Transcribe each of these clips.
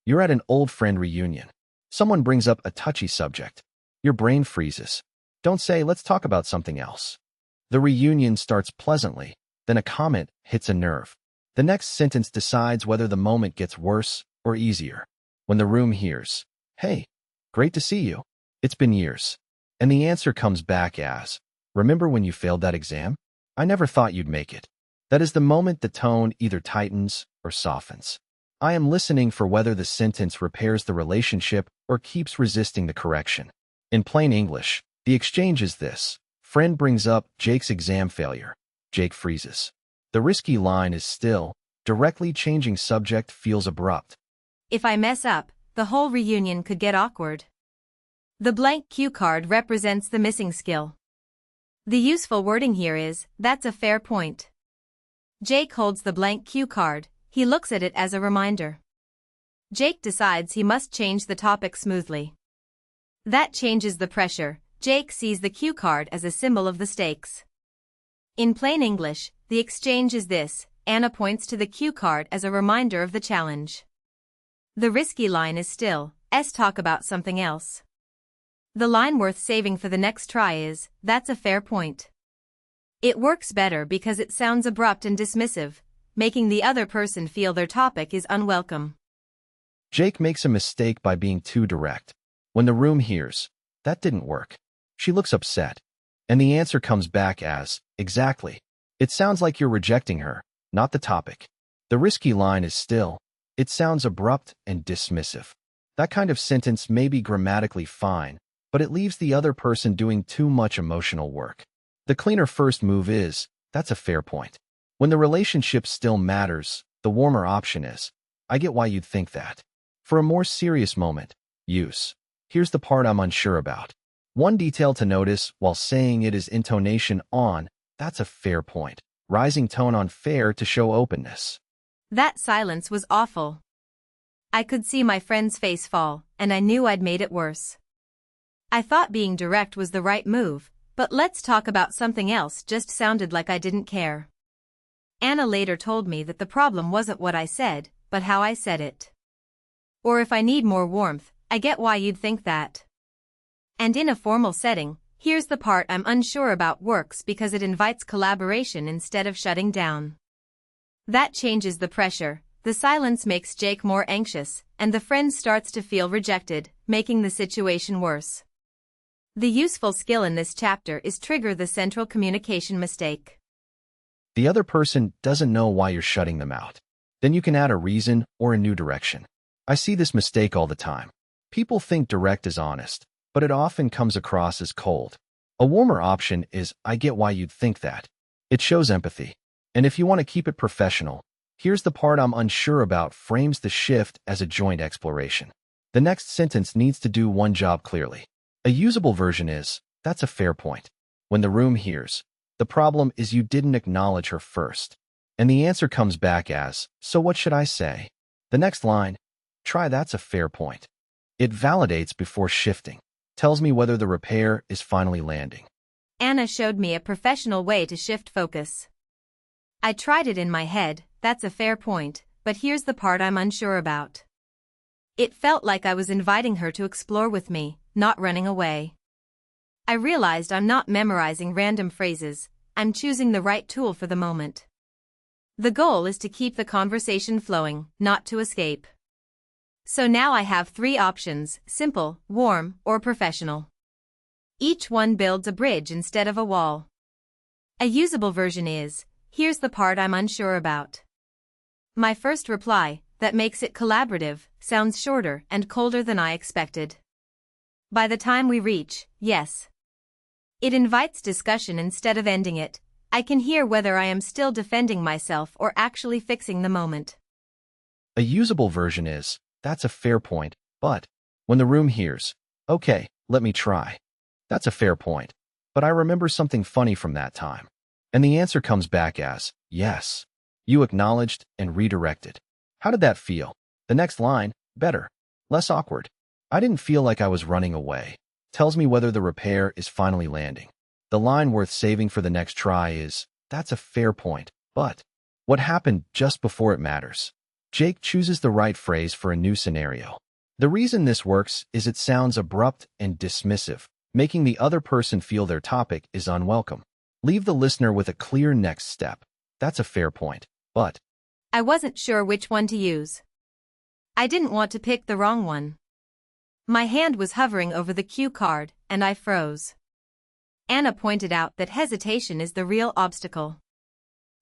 You're at an old friend reunion. Someone brings up a touchy subject. Your brain freezes. Don't say, let's talk about something else. The reunion starts pleasantly, then a comment hits a nerve. The next sentence decides whether the moment gets worse or easier. When the room hears, "Hey, great to see you. It's been years." And the answer comes back as, "Remember when you failed that exam? I never thought you'd make it." That is the moment the tone either tightens or softens. I am listening for whether the sentence repairs the relationship or keeps resisting the correction. In plain English, the exchange is this. Friend brings up Jake's exam failure. Jake freezes. The risky line is still, directly changing subject feels abrupt. If I mess up, the whole reunion could get awkward. The blank cue card represents the missing skill. The useful wording here is, that's a fair point. Jake holds the blank cue card, he looks at it as a reminder. Jake decides he must change the topic smoothly. That changes the pressure. Jake sees the cue card as a symbol of the stakes. In plain English, the exchange is this. Anna points to the cue card as a reminder of the challenge. The risky line is still, let's talk about something else. The line worth saving for the next try is, that's a fair point. It works better because it sounds abrupt and dismissive, making the other person feel their topic is unwelcome. Jake makes a mistake by being too direct. When the room hears, that didn't work. She looks upset. And the answer comes back as, exactly. It sounds like you're rejecting her, not the topic. The risky line is still, it sounds abrupt and dismissive. That kind of sentence may be grammatically fine, but it leaves the other person doing too much emotional work. The cleaner first move is, that's a fair point. When the relationship still matters, the warmer option is, I get why you'd think that. For a more serious moment, use, here's the part I'm unsure about. One detail to notice while saying it is intonation on, that's a fair point. Rising tone on fair to show openness. That silence was awful. I could see my friend's face fall, and I knew I'd made it worse. I thought being direct was the right move, but let's talk about something else just sounded like I didn't care. Anna later told me that the problem wasn't what I said, but how I said it. Or if I need more warmth, I get why you'd think that. And in a formal setting, here's the part I'm unsure about works because it invites collaboration instead of shutting down. That changes the pressure, the silence makes Jake more anxious, and the friend starts to feel rejected, making the situation worse. The useful skill in this chapter is trigger the central communication mistake. The other person doesn't know why you're shutting them out. Then you can add a reason or a new direction. I see this mistake all the time. People think direct is honest, but it often comes across as cold. A warmer option is, I get why you'd think that. It shows empathy. And if you want to keep it professional, here's the part I'm unsure about frames the shift as a joint exploration. The next sentence needs to do one job clearly. A usable version is, that's a fair point. When the room hears, the problem is you didn't acknowledge her first. And the answer comes back as, so what should I say? The next line, try that's a fair point. It validates before shifting. Tells me whether the repair is finally landing. Anna showed me a professional way to shift focus. I tried it in my head, that's a fair point, but here's the part I'm unsure about. It felt like I was inviting her to explore with me, not running away. I realized I'm not memorizing random phrases, I'm choosing the right tool for the moment. The goal is to keep the conversation flowing, not to escape. So now I have 3 options, simple, warm, or professional. Each one builds a bridge instead of a wall. A usable version is, here's the part I'm unsure about. My first reply, that makes it collaborative, sounds shorter and colder than I expected. By the time we reach, yes. It invites discussion instead of ending it. I can hear whether I am still defending myself or actually fixing the moment. A usable version is, that's a fair point, but when the room hears, okay, let me try. That's a fair point, but I remember something funny from that time. And the answer comes back as, yes. You acknowledged and redirected. How did that feel? The next line, better, less awkward. I didn't feel like I was running away. Tells me whether the repair is finally landing. The line worth saving for the next try is, that's a fair point, but what happened just before it matters. Jake chooses the right phrase for a new scenario. The reason this works is it sounds abrupt and dismissive, making the other person feel their topic is unwelcome. Leave the listener with a clear next step. That's a fair point, but I wasn't sure which one to use. I didn't want to pick the wrong one. My hand was hovering over the cue card, and I froze. Anna pointed out that hesitation is the real obstacle.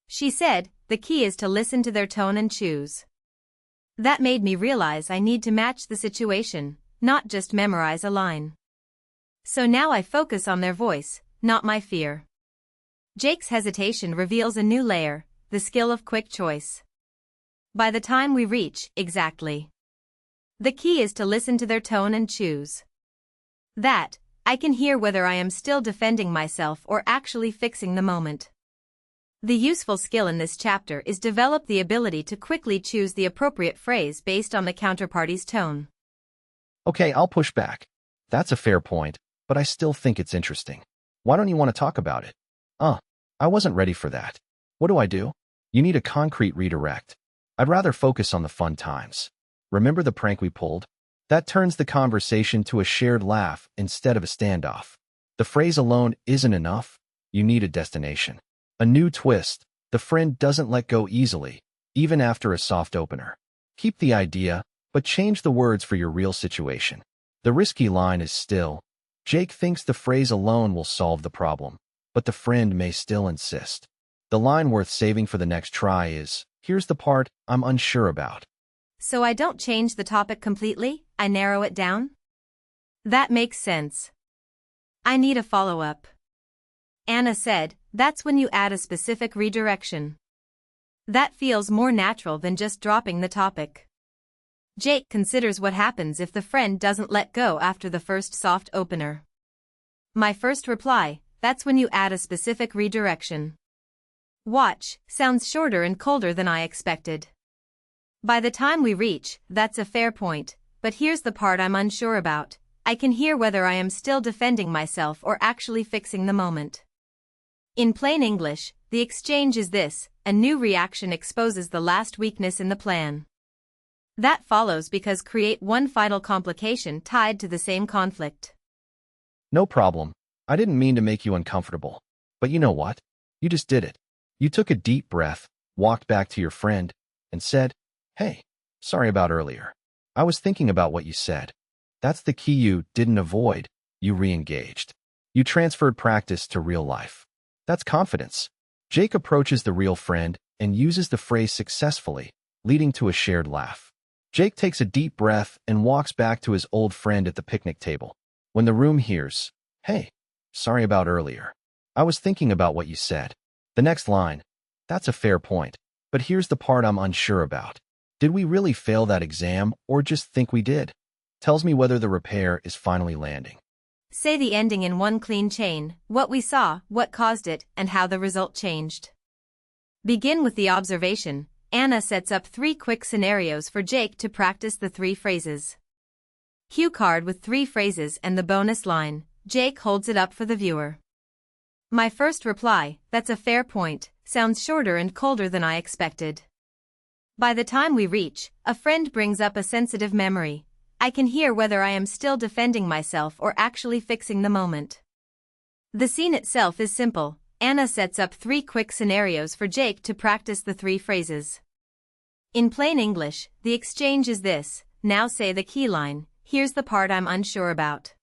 She said, the key is to listen to their tone and choose. That made me realize I need to match the situation, not just memorize a line. So now I focus on their voice, not my fear. Jake's hesitation reveals a new layer, the skill of quick choice. By the time we reach, exactly. The key is to listen to their tone and choose. That, I can hear whether I am still defending myself or actually fixing the moment. The useful skill in this chapter is develop the ability to quickly choose the appropriate phrase based on the counterparty's tone. okay, I'll push back. That's a fair point, but I still think it's interesting. Why don't you want to talk about it? I wasn't ready for that. What do? You need a concrete redirect. I'd rather focus on the fun times. Remember the prank we pulled? That turns the conversation to a shared laugh instead of a standoff. The phrase alone isn't enough. You need a destination. A new twist. The friend doesn't let go easily, even after a soft opener. Keep the idea, but change the words for your real situation. The risky line is still, Jake thinks the phrase alone will solve the problem, but the friend may still insist. The line worth saving for the next try is, here's the part I'm unsure about. So I don't change the topic completely, I narrow it down? That makes sense. I need a follow-up. Anna said, that's when you add a specific redirection. That feels more natural than just dropping the topic. Jake considers what happens if the friend doesn't let go after the first soft opener. My first reply, that's when you add a specific redirection. Watch, sounds shorter and colder than I expected. By the time we reach, that's a fair point, but here's the part I'm unsure about. I can hear whether I am still defending myself or actually fixing the moment. In plain English, the exchange is this: a new reaction exposes the last weakness in the plan. That follows because create one final complication tied to the same conflict. No problem. I didn't mean to make you uncomfortable. But you know what? You just did it. You took a deep breath, walked back to your friend, and said, hey, sorry about earlier. I was thinking about what you said. That's the key. You didn't avoid, you re-engaged. You transferred practice to real life. That's confidence. Jake approaches the real friend and uses the phrase successfully, leading to a shared laugh. Jake takes a deep breath and walks back to his old friend at the picnic table. When the room hears, hey, sorry about earlier. I was thinking about what you said. The next line, that's a fair point, but here's the part I'm unsure about. Did we really fail that exam or just think we did? Tells me whether the repair is finally landing. Say the ending in one clean chain, what we saw, what caused it, and how the result changed. Begin with the observation. Anna sets up 3 quick scenarios for Jake to practice the 3 phrases. Cue card with 3 phrases and the bonus line. Jake holds it up for the viewer. My first reply, that's a fair point, sounds shorter and colder than I expected. By the time we reach, a friend brings up a sensitive memory. I can hear whether I am still defending myself or actually fixing the moment. The scene itself is simple. Anna sets up 3 quick scenarios for Jake to practice the 3 phrases. In plain English, the exchange is this: now say the key line, here's the part I'm unsure about.